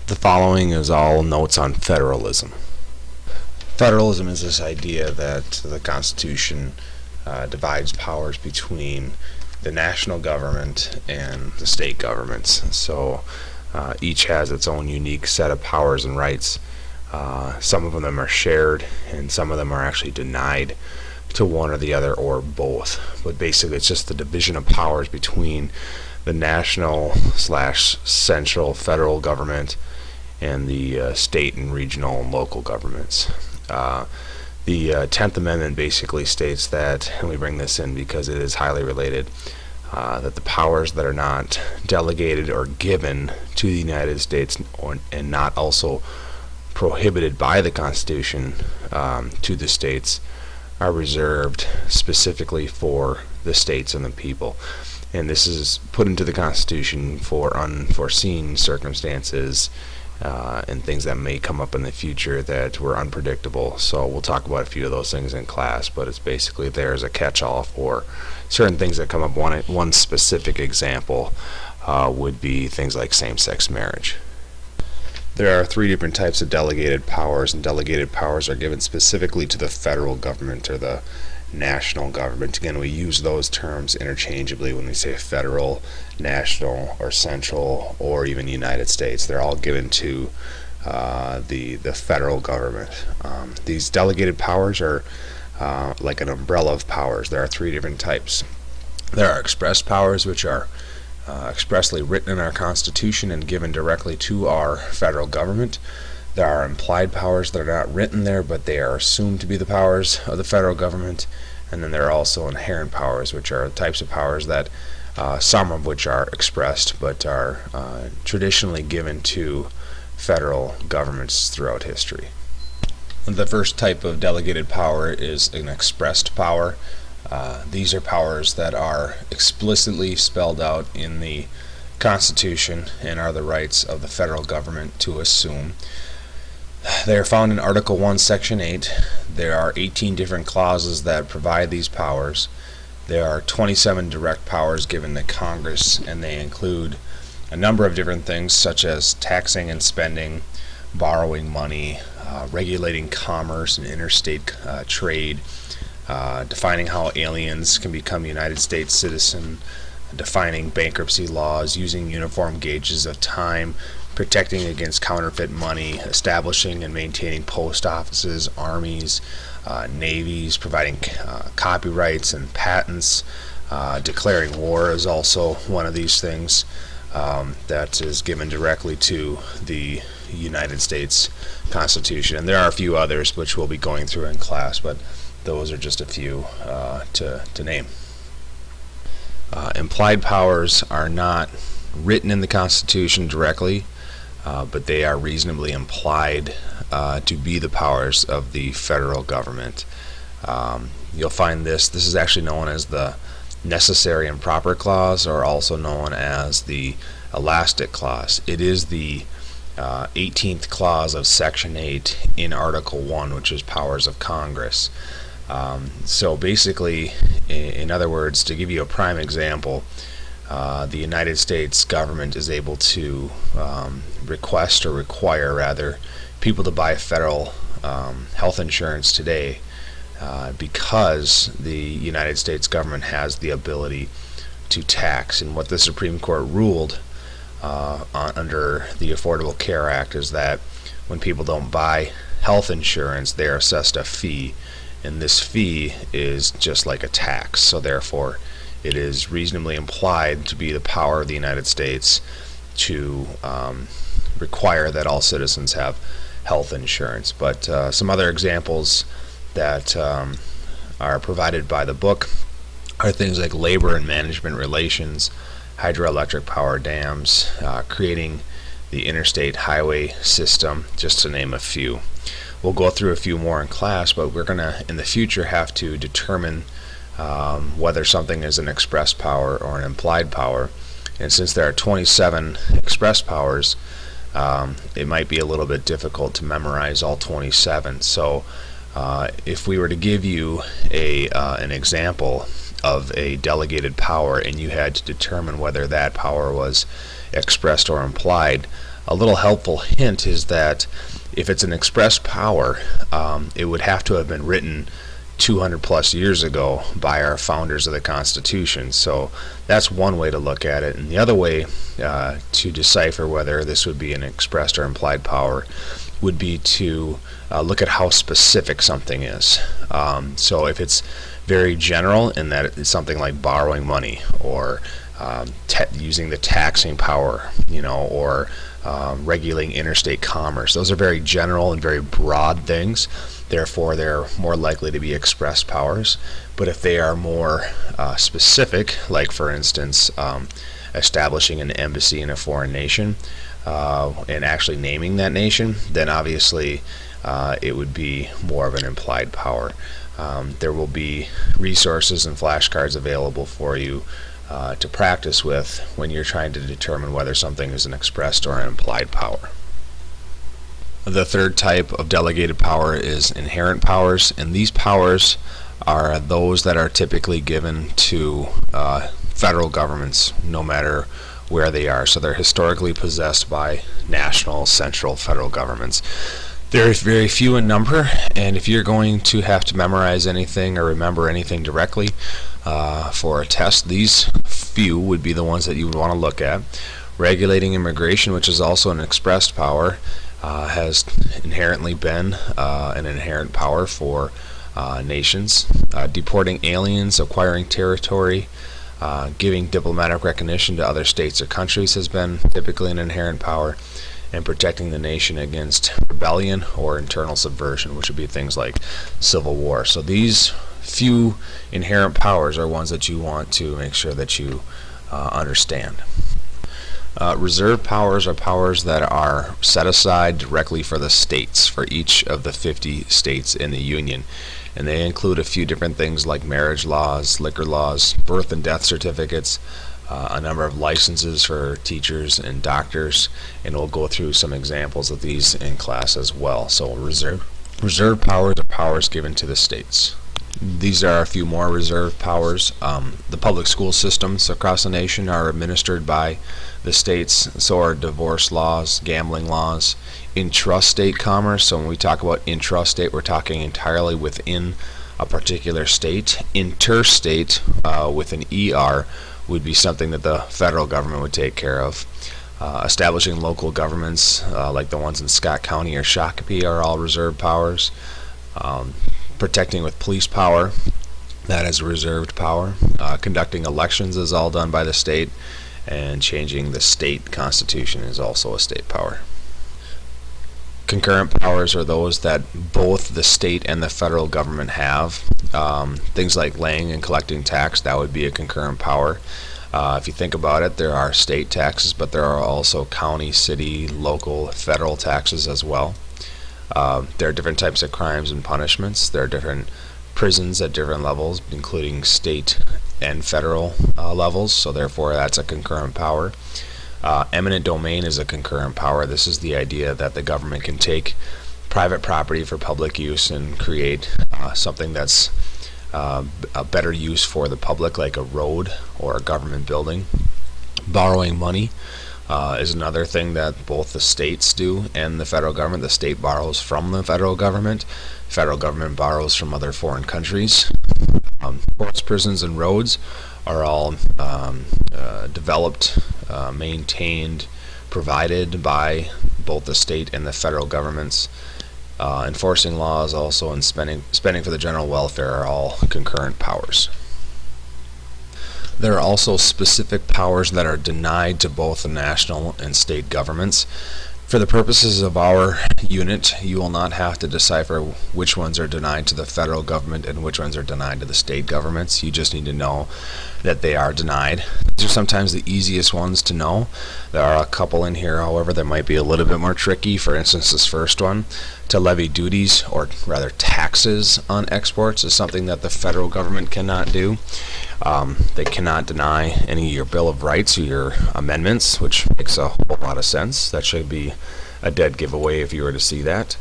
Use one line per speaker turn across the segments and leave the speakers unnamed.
The following is all notes on federalism. Federalism is this idea that the Constitution divides powers between the national government and the state governments. So each has its own unique set of powers and rights. Some of them are shared, and some of them are actually denied to one or the other or both. But basically, it's just the division of powers between the national/central federal government and the state and regional and local governments. The 10th Amendment basically states that, and we bring this in because it is highly related, that the powers that are not delegated or given to the United States and not also prohibited by the Constitution to the states are reserved specifically for the states and the people. And this is put into the Constitution for unforeseen circumstances and things that may come up in the future that were unpredictable. So we'll talk about a few of those things in class, but it's basically there as a catch-all for certain things that come up. One specific example would be things like same-sex marriage. There are three different types of delegated powers, and delegated powers are given specifically to the federal government or the national government. Again, we use those terms interchangeably when we say federal, national, or central, or even United States. They're all given to the federal government. These delegated powers are like an umbrella of powers. There are three different types. There are express powers, which are expressly written in our Constitution and given directly to our federal government. There are implied powers that are not written there, but they are assumed to be the powers of the federal government. And then there are also inherent powers, which are types of powers that some of which are expressed but are traditionally given to federal governments throughout history. The first type of delegated power is an expressed power. These are powers that are explicitly spelled out in the Constitution and are the rights of the federal government to assume. They are found in Article 1, Section 8. There are 18 different clauses that provide these powers. There are 27 direct powers given to Congress, and they include a number of different things such as taxing and spending, borrowing money, regulating commerce and interstate trade, defining how aliens can become United States citizens, defining bankruptcy laws, using uniform gauges of time, protecting against counterfeit money, establishing and maintaining post offices, armies, navies, providing copyrights and patents. Declaring war is also one of these things that is given directly to the United States Constitution. And there are a few others which we'll be going through in class, but those are just a few to name. Implied powers are not written in the Constitution directly, but they are reasonably implied to be the powers of the federal government. You'll find this is actually known as the necessary and proper clause, or also known as the elastic clause. It is the 18th clause of Section 8 in Article 1, which is powers of Congress. So basically, in other words, to give you a prime example, the United States government is able to request or require, rather, people to buy federal health insurance today because the United States government has the ability to tax. And what the Supreme Court ruled under the Affordable Care Act is that when people don't buy health insurance, they are assessed a fee, and this fee is just like a tax. So therefore, it is reasonably implied to be the power of the United States to require that all citizens have health insurance. But some other examples that are provided by the book are things like labor and management relations, hydroelectric power dams, creating the interstate highway system, just to name a few. We'll go through a few more in class, but we're going to, in the future, have to determine whether something is an express power or an implied power. And since there are 27 express powers, it might be a little bit difficult to memorize all 27. So if we were to give you an example of a delegated power and you had to determine whether that power was expressed or implied, a little helpful hint is that if it's an express power, it would have to have been written 200 plus years ago by our founders of the Constitution. So that's one way to look at it. And the other way to decipher whether this would be an expressed or implied power would be to look at how specific something is. So if it's very general in that it's something like borrowing money or using the taxing power, or regulating interstate commerce. Those are very general and very broad things. Therefore, they're more likely to be expressed powers. But if they are more specific, like for instance, establishing an embassy in a foreign nation and actually naming that nation, then obviously it would be more of an implied power. There will be resources and flashcards available for you to practice with when you're trying to determine whether something is an expressed or an implied power. The third type of delegated power is inherent powers, and these powers are those that are typically given to federal governments, no matter where they are. So they're historically possessed by national, central federal governments. They're very few in number, and if you're going to have to memorize anything or remember anything directly for a test, these few would be the ones that you would want to look at. Regulating immigration, which is also an expressed power, has inherently been an inherent power for nations. Deporting aliens, acquiring territory, giving diplomatic recognition to other states or countries has been typically an inherent power, and protecting the nation against rebellion or internal subversion, which would be things like civil war. So these few inherent powers are ones that you want to make sure that you understand. Reserve powers are powers that are set aside directly for the states, for each of the 50 states in the Union. And they include a few different things like marriage laws, liquor laws, birth and death certificates, a number of licenses for teachers and doctors, and we'll go through some examples of these in class as well. So reserve powers are powers given to the states. These are a few more reserve powers. The public school systems across the nation are administered by the states. So are divorce laws, gambling laws, intrastate commerce. So when we talk about intrastate, we're talking entirely within a particular state. Interstate, with an ER, would be something that the federal government would take care of. Establishing local governments, like the ones in Scott County or Shakopee, are all reserve powers. Protecting with police power, that is reserved power. Conducting elections is all done by the state, and changing the state constitution is also a state power. Concurrent powers are those that both the state and the federal government have. Things like laying and collecting tax, that would be a concurrent power. If you think about it, there are state taxes, but there are also county, city, local, federal taxes as well. There are different types of crimes and punishments. There are different prisons at different levels, including state and federal levels, so therefore that's a concurrent power. Eminent domain is a concurrent power. This is the idea that the government can take private property for public use and create something that's a better use for the public, like a road or a government building. Borrowing money is another thing that both the states do and the federal government. The state borrows from the federal government. Federal government borrows from other foreign countries. Courts, prisons, and roads are all developed, maintained, provided by both the state and the federal governments. Enforcing laws also and spending for the general welfare are all concurrent powers. There are also specific powers that are denied to both the national and state governments. For the purposes of our unit, you will not have to decipher which ones are denied to the federal government and which ones are denied to the state governments. You just need to know that they are denied. These are sometimes the easiest ones to know. There are a couple in here, however, that might be a little bit more tricky. For instance, this first one, to levy duties, or rather taxes on exports, is something that the federal government cannot do. They cannot deny any of your Bill of Rights or your amendments, which makes a whole lot of sense. That should be a dead giveaway if you were to see that.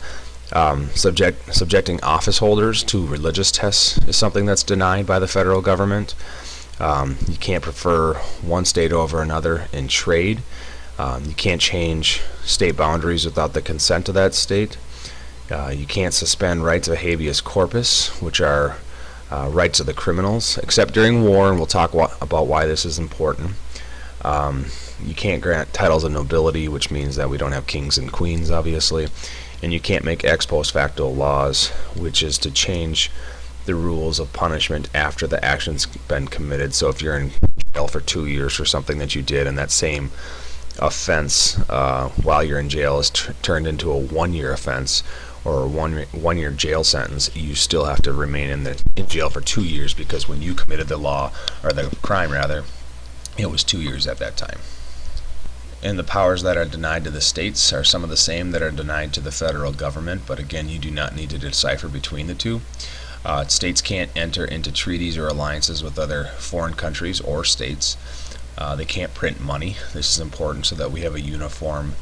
Subjecting office holders to religious tests is something that's denied by the federal government. You can't prefer one state over another in trade. You can't change state boundaries without the consent of that state. You can't suspend rights of habeas corpus, which are rights of the criminals, except during war, and we'll talk about why this is important. You can't grant titles of nobility, which means that we don't have kings and queens, obviously. And you can't make ex post facto laws, which is to change the rules of punishment after the action's been committed. So if you're in jail for 2 years for something that you did, and that same offense while you're in jail is turned into a 1-year offense or a one-year jail sentence, you still have to remain in jail for 2 years, because when you committed the law, or the crime rather, it was 2 years at that time. And the powers that are denied to the states are some of the same that are denied to the federal government, but again, you do not need to decipher between the two. States can't enter into treaties or alliances with other foreign countries or states. They can't print money. This is important so that we have a uniform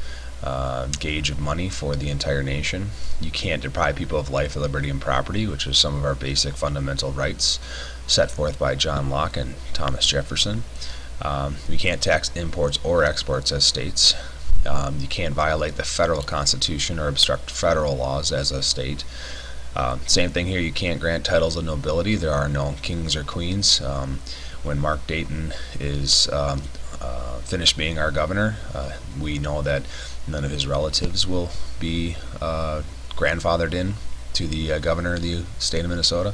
gauge of money for the entire nation. You can't deprive people of life, liberty, and property, which is some of our basic fundamental rights set forth by John Locke and Thomas Jefferson. We can't tax imports or exports as states. You can't violate the federal constitution or obstruct federal laws as a state. Same thing here, you can't grant titles of nobility. There are no kings or queens. When Mark Dayton is finished being our governor, we know that none of his relatives will be grandfathered in to the governor of the state of Minnesota.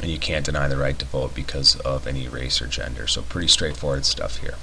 And you can't deny the right to vote because of any race or gender. So pretty straightforward stuff here.